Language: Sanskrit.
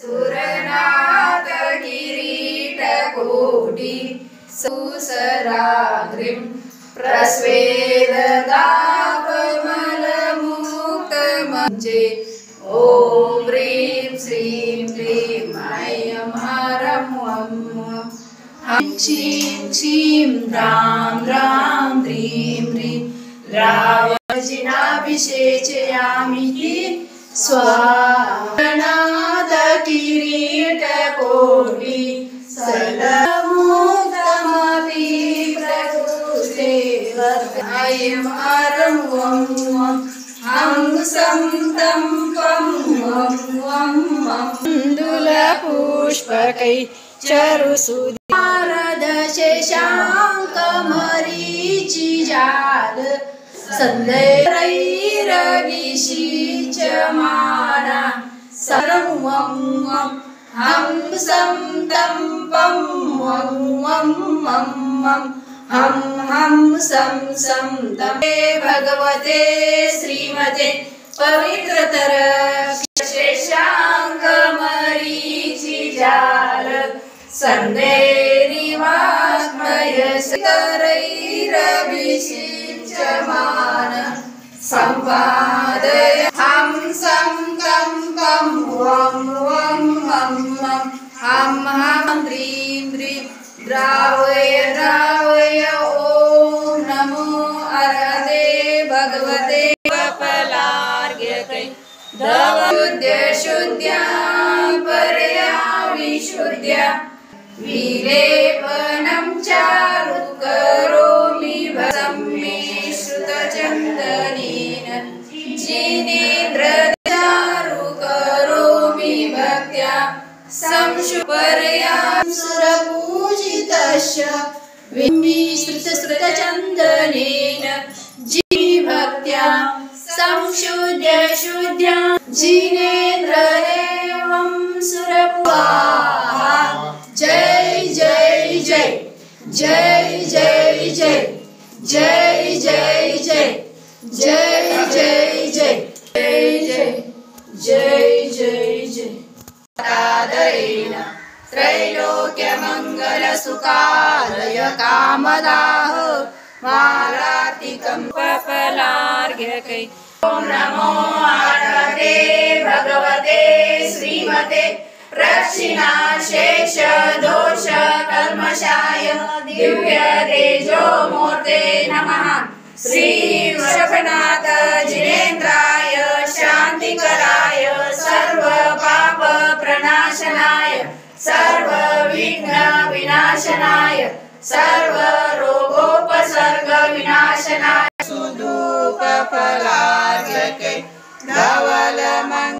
सुरनाथ किरीटकोटि सुसराग्रिं प्रस्वेददाकमलमुक्तमञ्जे ॐ ह्रीं श्रीं क्लीं ऐं ह्रां वं हं क्षीं क्षीं ह्रां ह्रां ह्रीं ह्रीं रावजिनाभिषेचयामि स्वाहा किरीटकोटि सलमुक्तमपि प्रकृते ऐं ह्रां वं हं सं तं पं वं मन्दुलपुष्पकै चरुसुधारदशशाङ्कमरीचिजाल सन्दैरविषिच्यमाना सर्वं हं सं तं पं वं हं सं तं भगवते श्रीमते पवित्रतर शेषाङ्कमरीचिजाल सन्दैरिवाग्मयस्तरैरभिषिच्यमान सम्पादय हं सं तं पं वं हं ह्रीं ह्रीं द्रावय द्रावय ॐ नमो अर्हते भगवते कपालार्घ्यकै शुद्ध्य शुद्ध्या परया विशुद्ध्या विलेपनं चारु करोमि भस्मे श्रुतचन्दनेन जिनेन्द्रचारु करोमि भक्त्या संशुपर्या सुरपूजितस्य विश्रुतचन्दनेन भक्त्या संशुद्ध्य शुद्ध्या जिनेन्द्रदेवं सुरपूजा जय जय जय जय जय जय जय जय जय जय जय जय जय जय जय जय जय तादरेण त्रैलोक्यमङ्गलसुखालय कामदाः मालार्तिकं कपालार्घ्यकै ॐ नमो अर्हते भगवते श्रीमते प्रक्षिणाशेष दोष कल्मषाय दिव्य तेजोमूर्ते नमः श्री वृषभनाथ जिनेन्द्राय शान्तिकराय सर्व पाप प्रणाशनाय सर्व विघ्न विनाशनाय सर्व रोगोपसर्ग विनाशनाय सुदूप फलार्घ्यकै धवल